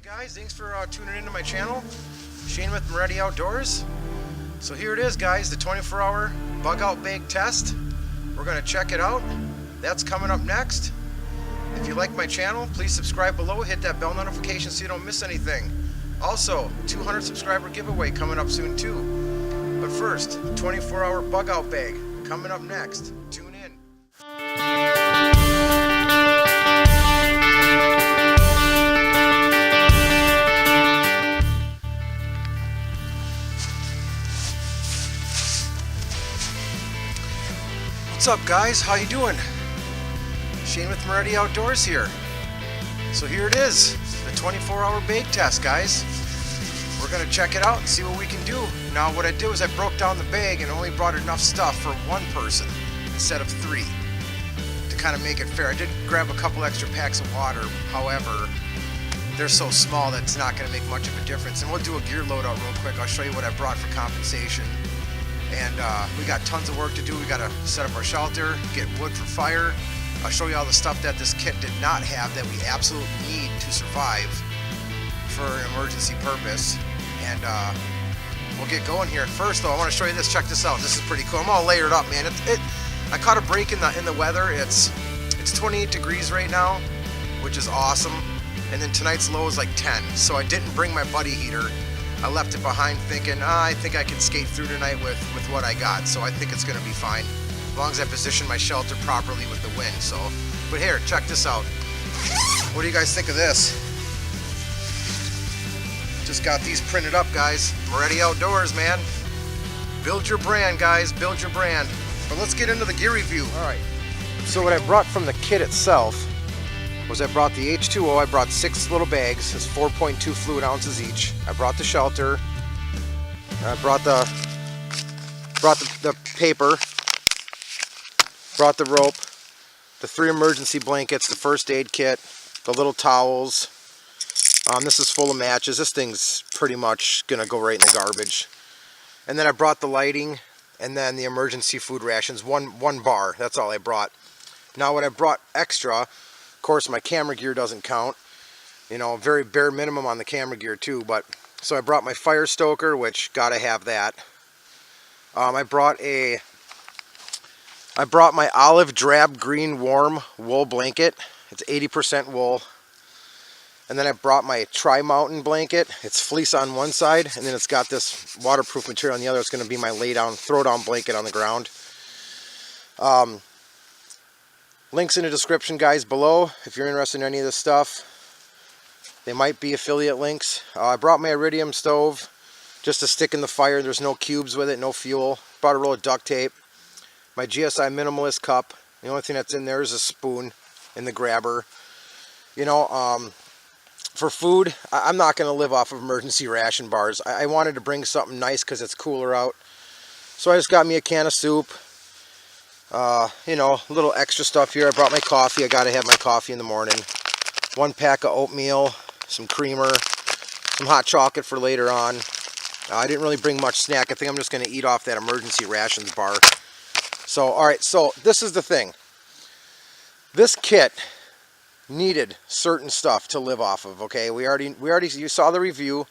Guys, thanks for tuning into my channel. Shane with Moretti Outdoors. So here it is, guys, the 24-hour bug out bag test. We're going to check it out. That's coming up next. If you like my channel, please subscribe below, hit that bell notification so you don't miss anything. Also, 200 subscriber giveaway coming up soon too. But first, 24-hour bug out bag coming up next. Tune in. What's up, guys? How you doing? Shane with Moretti Outdoors here. So here it is, the 24-hour bag test, guys. We're gonna check it out and see what we can do. Now what I did was I broke down the bag and only brought enough stuff for one person instead of three to kind of make it fair. I did grab a couple extra packs of water, however, they're so small that it's not gonna make much of a difference. And we'll do a gear loadout real quick. I'll show you what I brought for compensation. And we got tons of work to do. We got to set up our shelter, get wood for fire. I'll show you all the stuff that this kit did not have that we absolutely need to survive for an emergency purpose. And we'll get going here. First, though, I want to show you this. Check this out. This is pretty cool. I'm all layered up, man. I caught a break in the weather. It's 28 degrees right now, which is awesome. And then tonight's low is like 10. So I didn't bring my buddy heater. I left it behind thinking, I think I can skate through tonight with what I got. So I think it's going to be fine, as long as I position my shelter properly with the wind. So, but here, check this out. What do you guys think of this? Just got these printed up, guys. Moretti Outdoors, man. Build your brand, guys. Build your brand. But let's get into the gear review. All right. So what I brought from the kit itself was I brought the H2O. I brought 6 little bags. It's 4.2 fluid ounces each. I brought the shelter. I brought the paper. Brought the rope. The 3 emergency blankets. The first aid kit. The little towels. This is full of matches. This thing's pretty much gonna go right in the garbage. And then I brought the lighting, and then the emergency food rations. One bar. That's all I brought. Now what I brought extra. Of course, my camera gear doesn't count. You know, very bare minimum on the camera gear too. But so I brought my fire stoker, which gotta have that. I brought my olive drab green warm wool blanket. It's 80% wool. And then I brought my Tri-Mountain blanket. It's fleece on one side, and then it's got this waterproof material on the other. It's going to be my throw down blanket on the ground. Links in the description, guys, below if you're interested in any of this stuff. They might be affiliate links. I brought my iridium stove just to stick in the fire. There's no cubes with it, no fuel. Brought a roll of duct tape. My GSI minimalist cup. The only thing that's in there is a spoon in the grabber. You know, for food, I'm not going to live off of emergency ration bars. I wanted to bring something nice because it's cooler out. So I just got me a can of soup. You know, a little extra stuff here. I brought my coffee. I got to have my coffee in the morning. 1 pack of oatmeal, some creamer, some hot chocolate for later on. I didn't really bring much snack. I think I'm just going to eat off that emergency rations bar. So, alright, so this is the thing. This kit needed certain stuff to live off of, okay? You saw the review.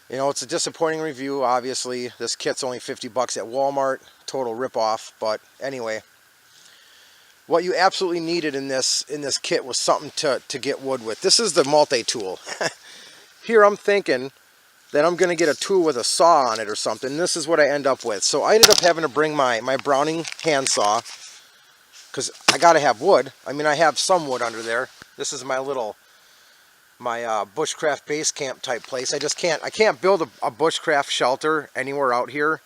You know, it's a disappointing review, obviously. This kit's only 50 bucks at Walmart. Total rip-off. But anyway, what you absolutely needed in this kit was something to get wood with. This is the multi-tool. Here I'm thinking that I'm going to get a tool with a saw on it or something. This is what I end up with. So I ended up having to bring my Browning handsaw, because I got to have wood. I mean, I have some wood under there. This is my bushcraft base camp type place. I can't build a bushcraft shelter anywhere out here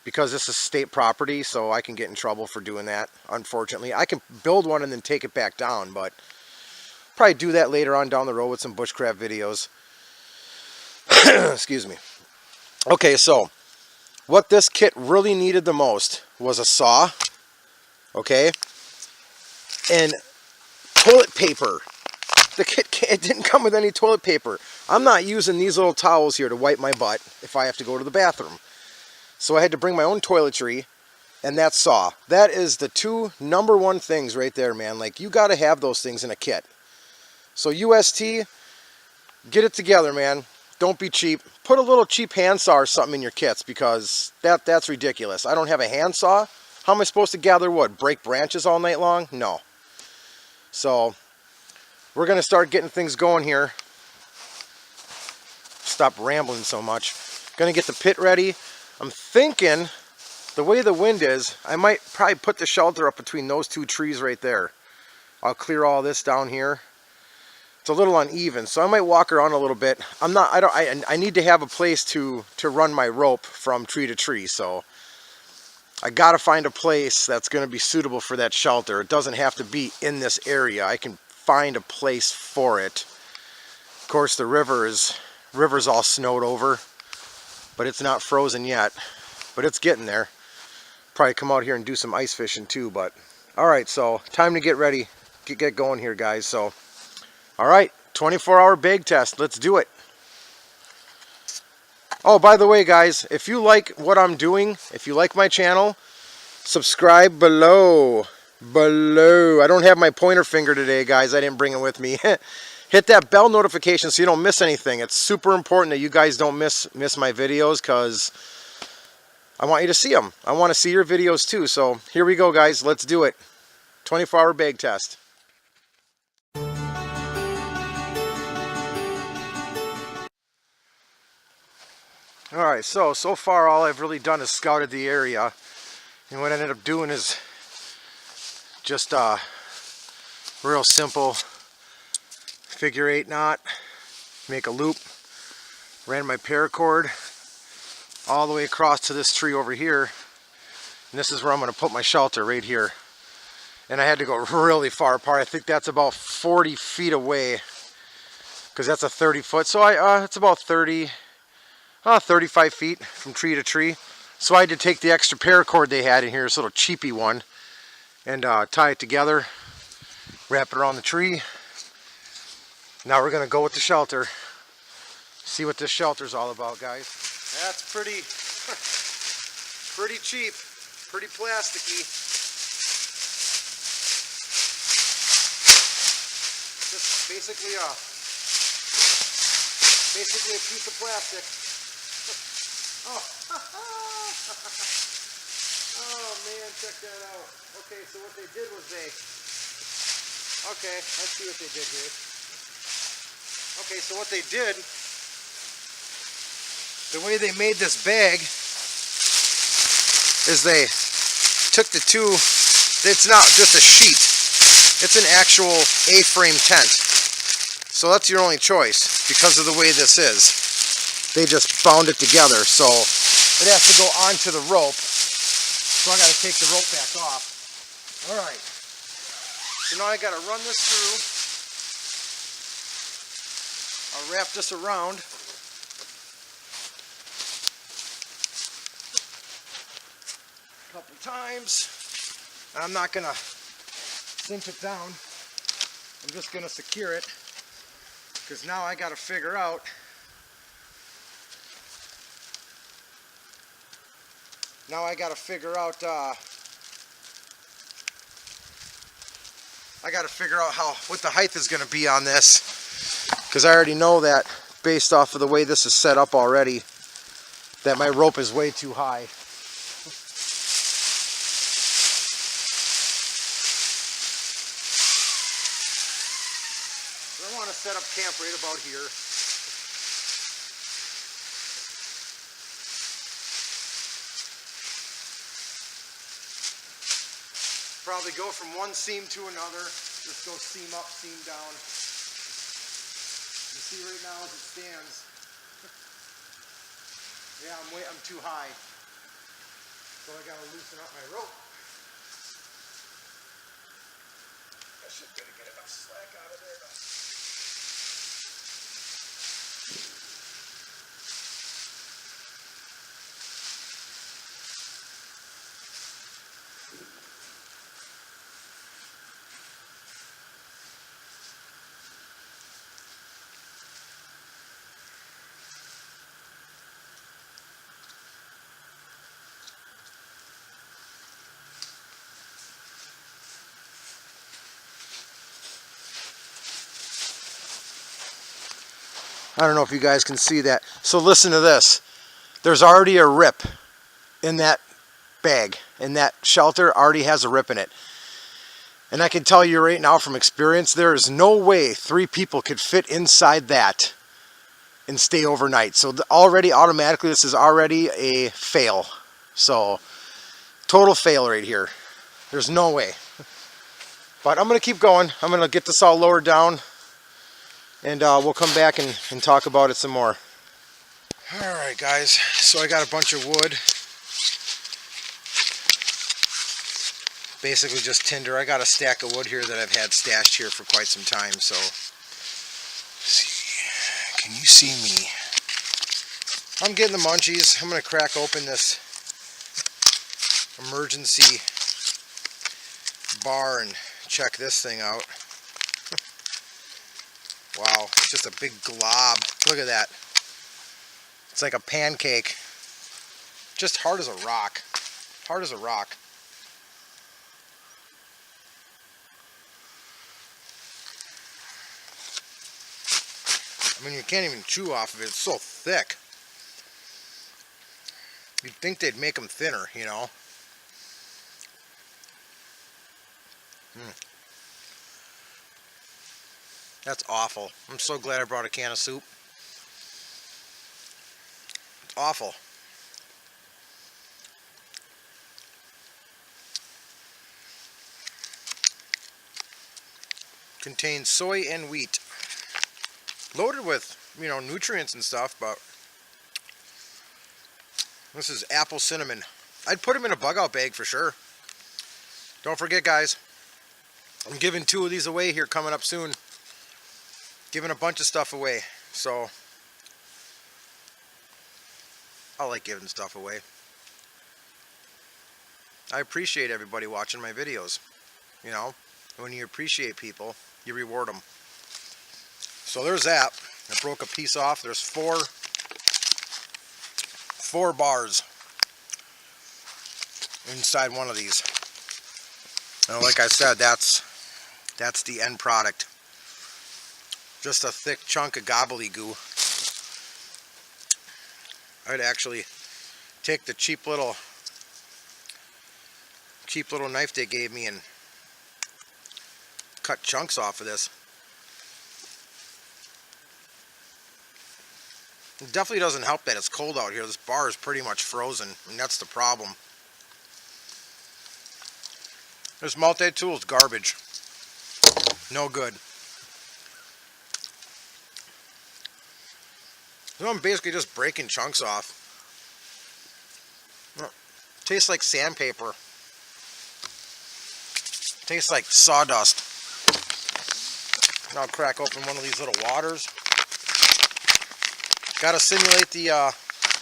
because this is state property, so I can get in trouble for doing that, unfortunately. I can build one and then take it back down, but probably do that later on down the road with some bushcraft videos. Excuse me. Okay, so what this kit really needed the most was a saw, okay, and toilet paper. The kit it didn't come with any toilet paper. I'm not using these little towels here to wipe my butt if I have to go to the bathroom. So I had to bring my own toiletry and that saw. That is the #1 things right there, man. Like, you got to have those things in a kit. So UST, Get it together, man. Don't be cheap. Put a little cheap handsaw or something in your kits, because that's ridiculous. I don't have a handsaw. How am I supposed to gather wood? Break branches all night long? No. So we're going to start getting things going here. Stop rambling so much. Going to get the pit ready. I'm thinking, the way the wind is, I might probably put the shelter up between those two trees right there. I'll clear all this down here. It's a little uneven, so I might walk around a little bit. I need to have a place to run my rope from tree to tree, so I gotta find a place that's gonna be suitable for that shelter. It doesn't have to be in this area. I can find a place for it. Of course, the river's all snowed over, but it's not frozen yet. But it's getting there. Probably come out here and do some ice fishing too. But all right, so time to get ready, get going here, guys. So. All right, 24-hour bag test. Let's do it. Oh, by the way, guys, if you like what I'm doing, if you like my channel, subscribe below. I don't have my pointer finger today, guys. I didn't bring it with me. Hit that bell notification so you don't miss anything. It's super important that you guys don't miss my videos, because I want you to see them. I want to see your videos too. So here we go, guys. Let's do it. 24-hour bag test. Alright, so far all I've really done is scouted the area, and what I ended up doing is just a real simple figure 8 knot, make a loop, ran my paracord all the way across to this tree over here, and this is where I'm going to put my shelter, right here. And I had to go really far apart. I think that's about 40 feet away, because that's a 30 foot, so it's about 35 feet from tree to tree. So I had to take the extra paracord they had in here, this little cheapy one, and tie it together, wrap it around the tree. Now we're gonna go with the shelter. See what this shelter's all about, guys. That's pretty cheap, pretty plasticky. Just basically a piece of plastic. Oh. Oh man, check that out. Okay, so what they did was okay, let's see what they did here. Okay, so what they did, the way they made this bag is they took the two, it's not just a sheet, it's an actual A-frame tent. So that's your only choice because of the way this is. They just bound it together, so it has to go onto the rope. So I got to take the rope back off. All right. So now I got to run this through. I'll wrap this around. A couple times. I'm not going to cinch it down. I'm just going to secure it, because now I got to figure out what the height is going to be on this, because I already know that based off of the way this is set up already, that my rope is way too high. I want to set up camp right about here. Probably go from one seam to another. Just go seam up, seam down. You see right now as it stands. Yeah, I'm too high. So I gotta loosen up my rope. I should be able to get enough slack out of there. I don't know if you guys can see that. So listen to this. There's already a rip in that bag, and that shelter already has a rip in it. And I can tell you right now from experience, there is no way 3 people could fit inside that and stay overnight. So already automatically this is already a fail. So total fail right here. There's no way. But I'm going to keep going. I'm going to get this all lowered down, and we'll come back and talk about it some more. Alright guys, so I got a bunch of wood. Basically just tinder. I got a stack of wood here that I've had stashed here for quite some time. So, see, can you see me? I'm getting the munchies. I'm going to crack open this emergency bar and check this thing out. Wow, it's just a big glob. Look at that. It's like a pancake. Just hard as a rock. Hard as a rock. I mean, you can't even chew off of it. It's so thick. You'd think they'd make them thinner, you know. That's awful. I'm so glad I brought a can of soup. It's awful. Contains soy and wheat. Loaded with, you know, nutrients and stuff, but this is apple cinnamon. I'd put them in a bug out bag for sure. Don't forget, guys, I'm giving 2 of these away here coming up soon. Giving a bunch of stuff away. So I like giving stuff away. I appreciate everybody watching my videos. You know, when you appreciate people, you reward them. So there's that. I broke a piece off. There's four bars inside one of these. And like I said, that's the end product. Just a thick chunk of gobbledygoo. I'd actually take the cheap little knife they gave me and cut chunks off of this. It definitely doesn't help that it's cold out here. This bar is pretty much frozen, and that's the problem. This multi-tool is garbage. No good. So I'm basically just breaking chunks off. Tastes like sandpaper. Tastes like sawdust. Now I'll crack open one of these little waters. Gotta simulate the,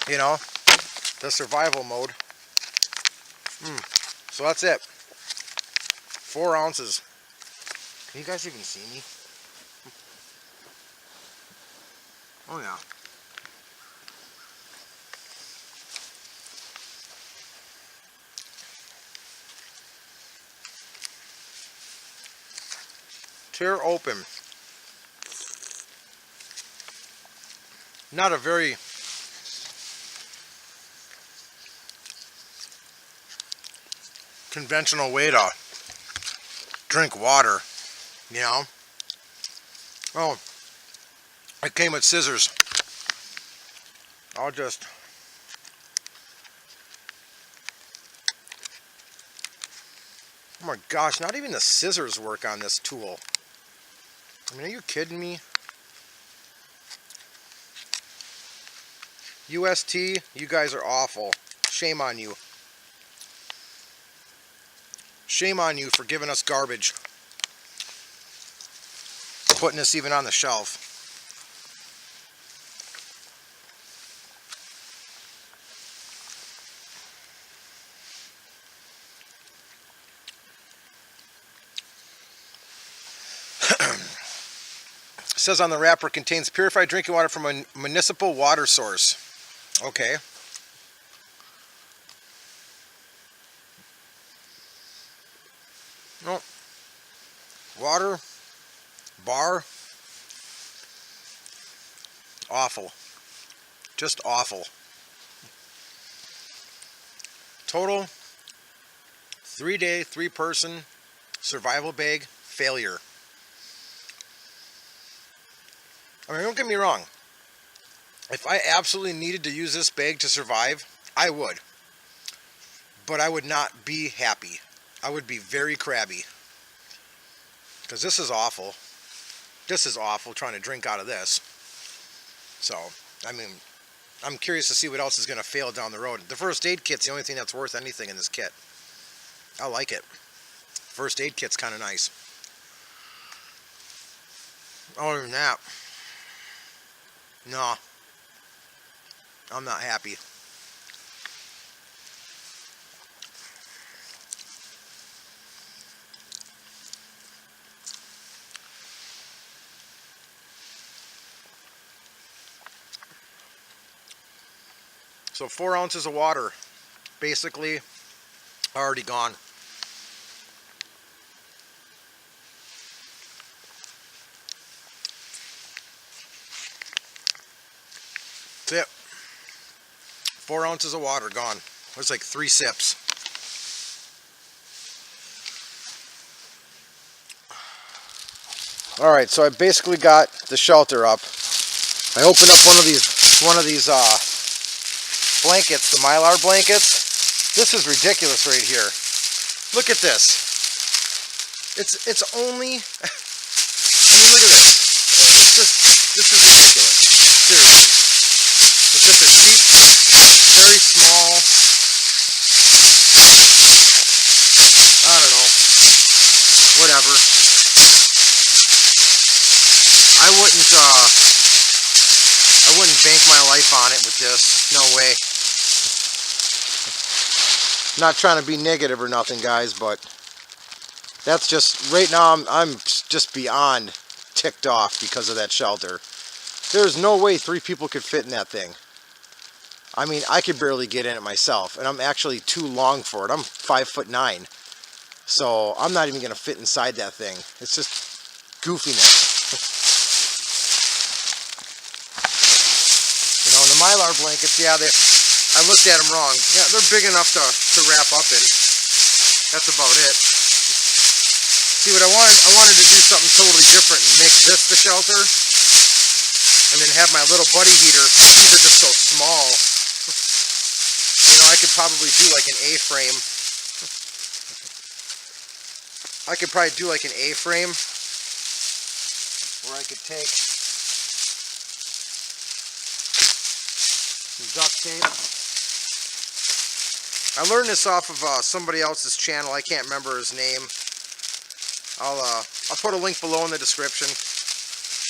you know, the survival mode. So that's it. 4 ounces. Can you guys even see me? Oh yeah. Tear open. Not a very conventional way to drink water, you know. Oh, it came with scissors. I'll just oh my gosh, not even the scissors work on this tool. I mean, are you kidding me? UST, you guys are awful. Shame on you. Shame on you for giving us garbage. Putting us even on the shelf. It says on the wrapper, contains purified drinking water from a municipal water source. Okay. No. Water. Bar. Awful. Just awful. Total 3-day, 3-person survival bag failure. I mean, don't get me wrong. If I absolutely needed to use this bag to survive, I would. But I would not be happy. I would be very crabby. Because this is awful. This is awful, trying to drink out of this. So, I mean, I'm curious to see what else is going to fail down the road. The first aid kit's the only thing that's worth anything in this kit. I like it. First aid kit's kind of nice. Other than that, no, I'm not happy. So 4 ounces of water, basically already gone. That's it. 4 ounces of water gone. It was like 3 sips. Alright, so I basically got the shelter up. I opened up one of these blankets, the Mylar blankets. This is ridiculous right here. Look at this. It's only, I mean, look at this. This is ridiculous. Seriously. It's just a cheap, very small, I don't know, whatever. I wouldn't bank my life on it with this. No way. Not trying to be negative or nothing, guys, but that's just, right now I'm just beyond ticked off because of that shelter. There's no way 3 people could fit in that thing. I mean, I could barely get in it myself, and I'm actually too long for it. I'm 5'9", so I'm not even going to fit inside that thing. It's just goofiness. You know, and the Mylar blankets, yeah, I looked at them wrong. Yeah, they're big enough to wrap up in. That's about it. See, what I wanted to do something totally different and make this the shelter, and then have my little buddy heater. These are just so small. You know, I could probably do like an A-frame. I could probably do like an A-frame where I could take some duct tape. I learned this off of somebody else's channel. I can't remember his name. I'll put a link below in the description.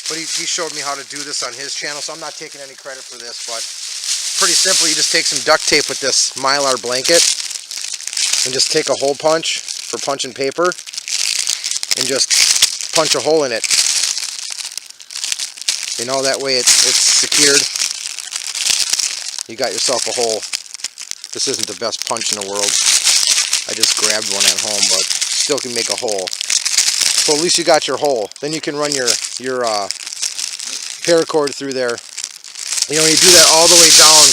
But he showed me how to do this on his channel, so I'm not taking any credit for this. But pretty simple. You just take some duct tape with this Mylar blanket and just take a hole punch for punching paper and just punch a hole in it. You know, that way it's secured. You got yourself a hole. This isn't the best punch in the world. I just grabbed one at home, but still can make a hole. So at least you got your hole. Then you can run your paracord through there. You know, you do that all the way down.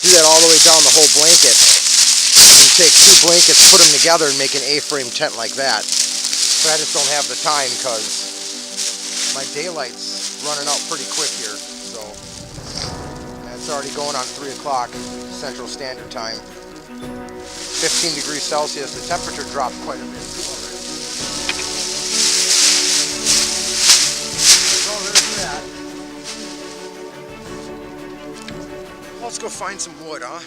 Do that all the way down the whole blanket. And take 2 blankets, put them together, and make an A-frame tent like that. But I just don't have the time because my daylight's running out pretty quick here. So it's already going on 3 o'clock Central Standard Time. 15 degrees Celsius. The temperature dropped quite a bit. Let's go find some wood, huh?